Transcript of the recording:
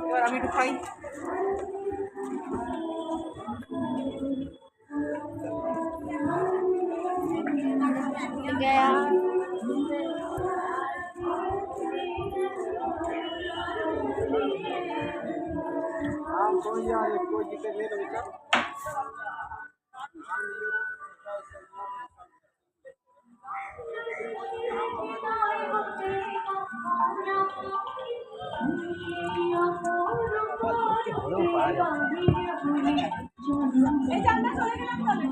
এবার আমি একটু খাই। कोई दिक्कत नहीं बेटा। এই জানলা চলে গেলাম তাহলে।